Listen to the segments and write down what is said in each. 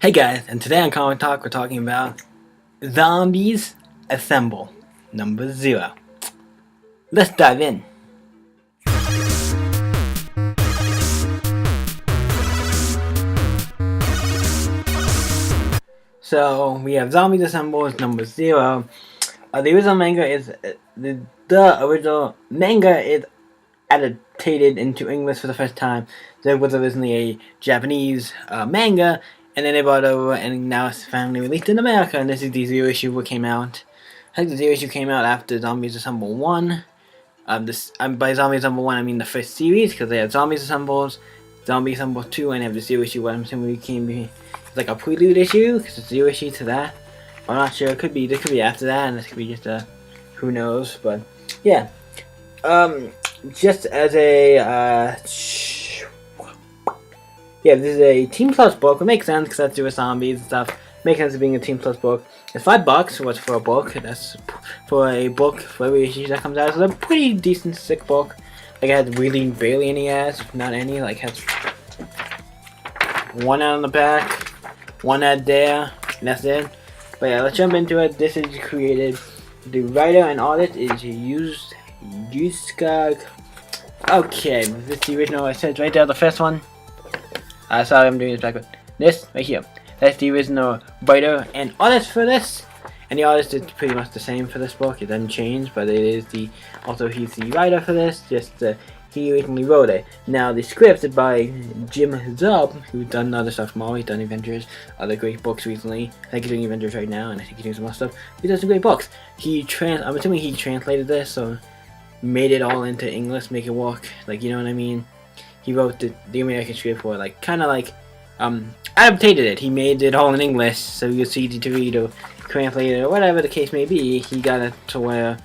Hey guys, and today on Comic Talk we're talking about Zombies Assemble, number 0. Let's dive in. So we have Zombies Assemble as number 0. The original manga is the original manga is adapted into English for the first time. There was originally a Japanese manga, and then they brought it over, and now it's finally released in America. And this is the 0 issue that came out. I think the 0 issue came out after Zombies Assemble 1. By Zombies Assemble 1, I mean the first series, because they had Zombies Assembles, Zombies Assemble 2, and they have the 0 issue 1. I'm assuming it became like a prelude issue, because it's 0 issue to that. I'm not sure. This could be after that, and this could be just a who knows. But yeah, just as a this is a Team Plus book. It makes sense because that's with zombies and stuff. Makes sense of being a Team Plus book. It's $5. What's for a book? That's for a book for every issue that comes out. It's a pretty decent, sick book. Like it has really barely any ads, not any. Like has one ad on the back, one ad there, and that's it. But yeah, let's jump into it. This is created. The writer and artist is Yusuke. Okay, this is the original. It says right there, the first one. Sorry, I'm doing this backward. This right here. That's the original writer and artist for this. And the artist is pretty much the same for this book. It doesn't change, but it is he's the writer for this. He originally wrote it. Now the script is by Jim Zub, who's done other stuff more. He's done Avengers, other great books recently. I think he's doing Avengers right now, and I think he's doing some other stuff. He does some great books. I'm assuming he translated this, so made it all into English, make it work. Like, you know what I mean? He wrote the American script for it, adapted it. He made it all in English, so it's easy to read or translate it or whatever the case may be. He got it to where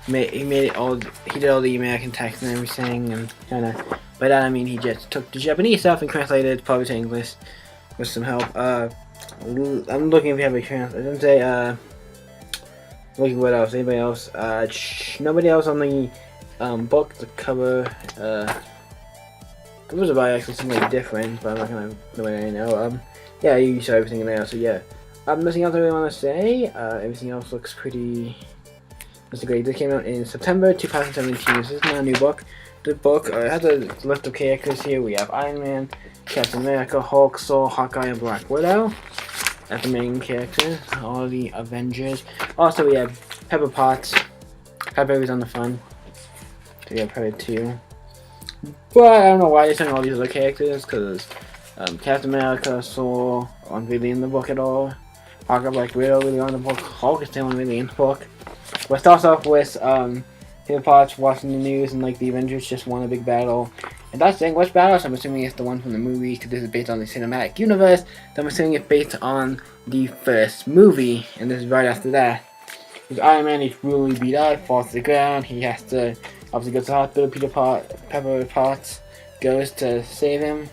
he made it all. He did all the American text and everything, and kind of. By that I mean he just took the Japanese stuff and translated it probably to English with some help. I'm looking if we have a translation. I didn't say. Looking what else? Anybody else? Nobody else on the book. The cover. It was about actually something different, but I'm not gonna nobody know. Yeah, you saw everything in there, so yeah. Nothing else I really want to say. Everything else looks pretty. That's great. This came out in September 2017. This is not a new book. The book has a list of characters here. We have Iron Man, Captain America, Hulk, Thor, Hawkeye, and Black Widow. That's the main characters. All the Avengers. Also, we have Pepper Potts. Pepper is on the front. So we have Pepper too. But I don't know why they're showing all these other characters, because Captain America, Thor aren't really in the book at all. Hawkeye, Black Widow really on the book. Hulk is still really in the book. But it starts off with Pepper Potts watching the news and like the Avengers just won a big battle. And that's saying which battle? So I'm assuming it's the one from the movie, because this is based on the cinematic universe. So I'm assuming it's based on the first movie, and this is right after that. With Iron Man, he's really beat up, falls to the ground. He has to obviously go to the hospital. Pepper Potts goes to save him,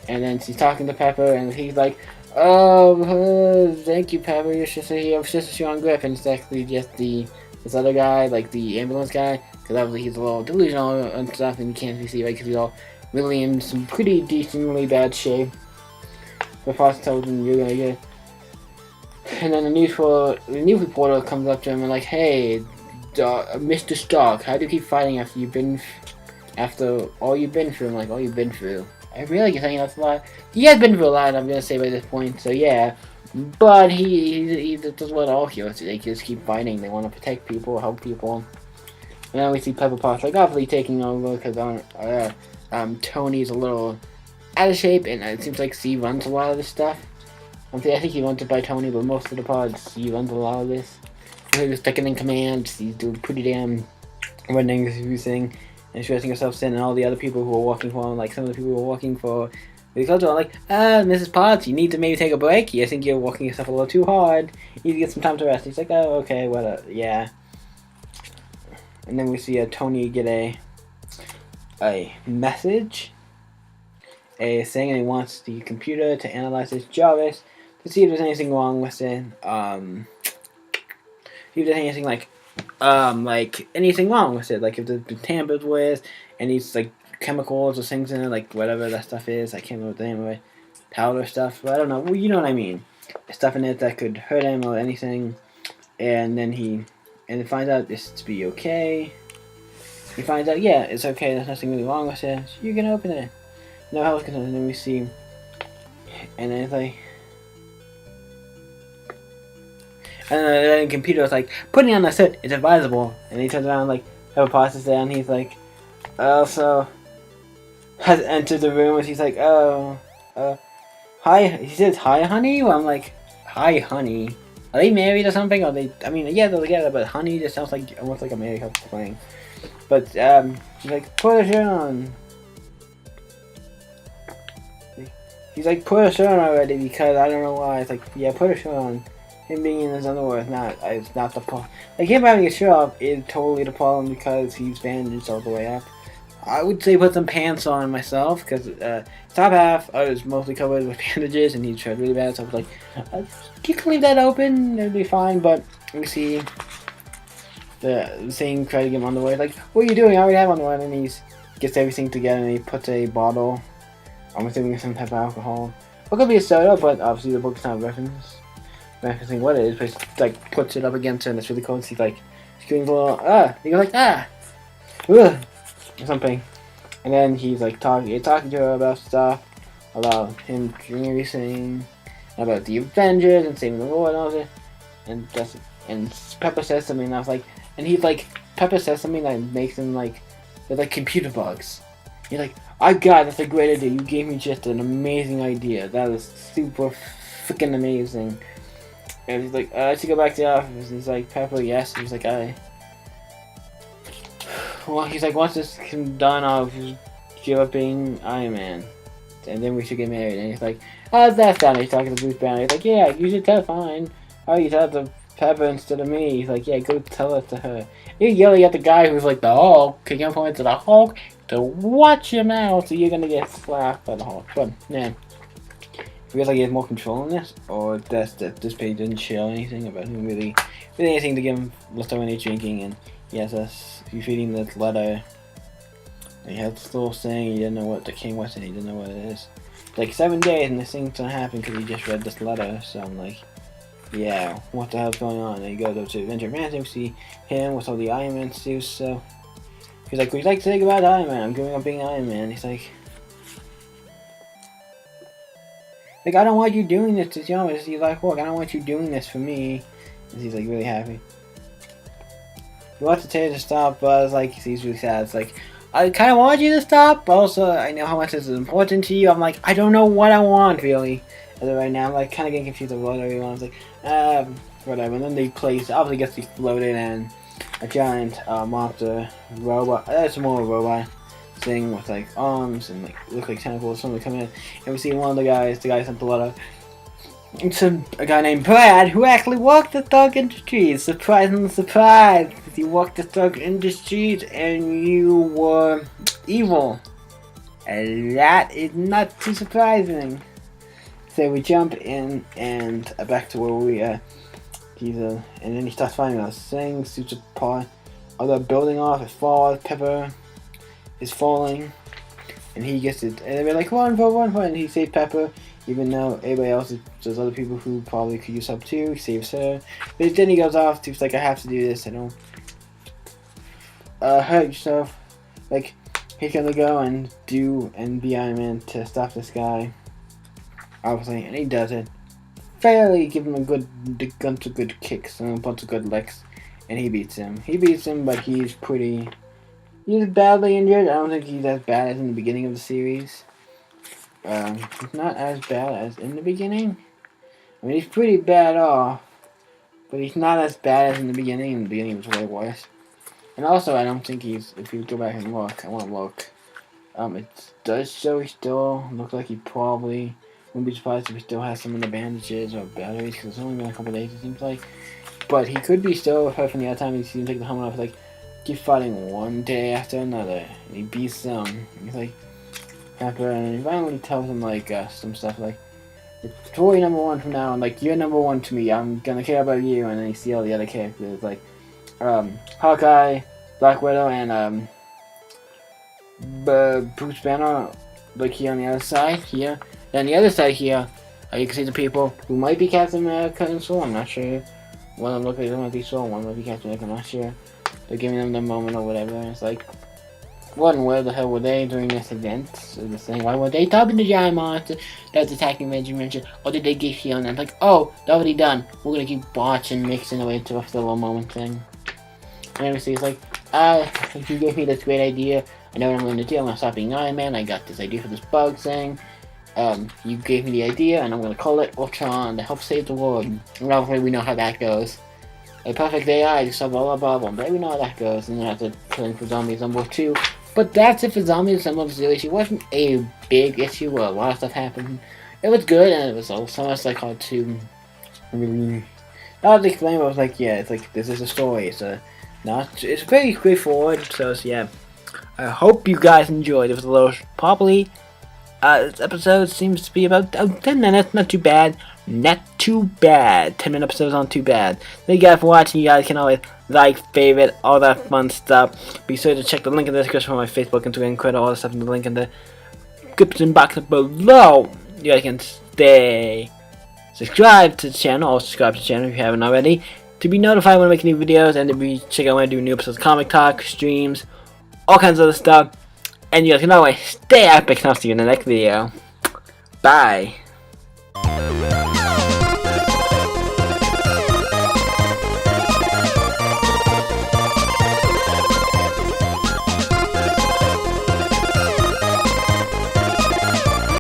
and then she's talking to Pepper, and he's like, "Oh, thank you, Pepper. You're just a strong grip." And it's actually just this other guy, like the ambulance guy, because obviously he's a little delusional and stuff, and you can't really see right because he's all really in some pretty decently bad shape. But Potts tells him you're gonna get. And then the news reporter comes up to him and like, "Hey, Mr. Stark, how do you keep fighting after all you've been through?" I'm like, "All you've been through?" I really think that's a lot. He has been through a lot, I'm gonna say by this point. So yeah, but he does what all heroes do. They just keep fighting. They want to protect people, help people. And then we see Pepper Potts like obviously taking over because Tony's a little out of shape, and it seems like C runs a lot of this stuff. I think he runs it by Tony, but most of the pods he runs a lot of this. He's second in command. He's doing pretty damn running everything and stretching himself thin, and all the other people who are working for him, like some of the people who are working for the culture are like, Mrs. Potts, you need to maybe take a break. I think you're working yourself a little too hard. You need to get some time to rest. He's like, oh, okay, well, yeah. And then we see Tony get a message, saying he wants the computer to analyze his Jarvis to see if there's anything wrong with it. If there's anything like anything wrong with it, like if there's been tampered with, and these like chemicals or things in it, like whatever that stuff is. I can't remember the name of it. powder stuff. But I don't know. Well, you know what I mean. Stuff in it that could hurt him or anything. And then he finds out this to be okay. He finds out, yeah, it's okay. There's nothing really wrong with it. So you can open it. No health concerns. And then we see, and then it's like, and then the computer was like, putting on the suit is advisable. And he turns around like, have a process there, and he's like, also has entered the room, and he's like, oh, hi. He says, hi, honey. Well, I'm like, hi, honey. Are they married or something? Or they? I mean, yeah, they're together, but honey just sounds like almost like a married couple playing. But he's like, put a shirt on. He's like, put a shirt on already, because I don't know why. It's like, yeah, put a shirt on. Him being in his underwear is not the problem. Like, him having a shirt off is totally the problem, because he's bandaged all the way up. I would say put some pants on myself, because top half I was mostly covered with bandages, and he tried really bad, so I was like, you can leave that open, it'll be fine. But we see the same try to get him underwear. Like, what are you doing? I already have underwear. And he gets everything together, and he puts a bottle, I'm assuming some type of alcohol. It could be a soda, but obviously the book's not referencing what it is, but he like puts it up against her, and it's really cold. So he's like screams a little, he goes like, ugh, or something. And then he's like talking to her about stuff, about him doing everything, about the Avengers and saving the world and all that. And Pepper says something, and I was like, and he's like, Pepper says something that makes him like, they're like computer bugs. He's like, that's a great idea. You gave me just an amazing idea. That is super freaking amazing. And he's like, I should go back to the office. And he's like, Pepper, yes. He's like, well, he's like, once this is done, I'll give up being Iron Man. And then we should get married. And he's like, how's that sound? He's talking to Bruce Banner. He's like, yeah, you should tell fine. Oh, you tell the Pepper instead of me. He's like, yeah, go tell it to her. You're yelling at the guy who's like the Hulk, kicking point to the Hulk to watch your mouth, so you're gonna get slapped by the Hulk. But man, feels like he has more control in this, or that this page didn't show anything about him really anything to give him any drinking, and he has us feeding this letter. He had this little saying he didn't know what the king was, and he didn't know what it is. Like 7 days, and this thing's gonna happen because he just read this letter. So I'm like, yeah, what the hell's going on? And he goes up to Avenger Mansion, we see him with all the Iron Man suits. So he's like, we'd like to say goodbye to Iron Man. I'm giving up being Iron Man. He's like, I don't want you doing this to Thomas. He's like, look, I don't want you doing this for me. And he's like really happy. He wants to tell you to stop, but I was like, he's really sad. It's like, I kind of want you to stop, but also I know how much this is important to you. I'm like, I don't know what I want really. As of right now, I'm like kind of getting confused with what I want. I was like, whatever. And then they place, obviously gets exploded, and a giant monster robot. That's more of a robot thing with like arms and like look like tentacles. Somebody come in, and we see one of the guy sent the letter. It's a guy named Brad who actually walked the Stark Industries. Surprising surprise! You walked the Stark Industries and you were evil. And that is not too surprising. So we jump in and back to where we and then he starts finding us. Things, suits apart. Other building off, it falls, Pepper is falling. And he gets it. And they're like, run for one, and he saves Pepper. Even though everybody else, there's other people who probably could use help too. He saves her. But then he goes off. He's like, I have to do this. I don't hurt yourself. Like, he's gonna go and be Iron Man to stop this guy. Obviously, and he does it. Fairly give him a bunch of good kicks and a bunch of good licks. And he beats him. But he's badly injured. I don't think he's as bad as in the beginning of the series. He's not as bad as in the beginning. I mean, he's pretty bad off, but he's not as bad as in the beginning. In the beginning, it was way worse. And also, I don't think if you go back and look, I want to look. It does show he still looks like he probably wouldn't be surprised if he still has some of the bandages or batteries, because it's only been a couple days, it seems like. But he could be still, apart from the other time he seems to take the helmet off, like, keep fighting one day after another. And he beats them. He's like, Pepper, and he finally tells him like some stuff like, "It's Troy #1 from now on. Like, you're #1 to me. I'm gonna care about you." And then you see all the other characters like Hawkeye, Black Widow, and Bruce Banner. Like here on the other side here, Then the other side here, you can see the people who might be Captain America and so I'm not sure. One of them looks like they might be Saul, one might be Captain America, I'm not sure. They're giving them the moment or whatever, and it's like, one, where the hell were they during this event? So the thing, why were they stopping the giant monster that's attacking Dimension? Or did they get here and then like, oh, they're already done. We're gonna keep watching, mixing away to a little moment thing. And obviously it's like, you gave me this great idea. I know what I'm going to do. I'm going to stop being Iron Man. I got this idea for this bug thing. You gave me the idea, and I'm going to call it Ultron to help save the world. And obviously we know how that goes. A perfect AI to solve all our problems. But we know how that goes. And then after killing for zombies on World 2. But that's it for Zombies Assemble Zero. It wasn't a big issue where a lot of stuff happened. It was good, and it was also much like hard to really... I was explaining, but I was like, yeah, it's like, this is a story. It's very straightforward, so yeah. I hope you guys enjoyed. It was a little, probably, this episode seems to be about 10 minutes, not too bad. Not too bad. 10-minute episodes aren't too bad. Thank you guys for watching. You guys can always like, favorite, all that fun stuff. Be sure to check the link in the description for my Facebook, Instagram, Twitter, all the stuff in the link in the description box below. You guys can stay subscribed to the channel, or subscribe to the channel if you haven't already, to be notified when I make new videos, and to be check out when I do new episodes of Comic Talk, streams, all kinds of other stuff. And you guys can always stay epic, and I'll see you in the next video. Bye.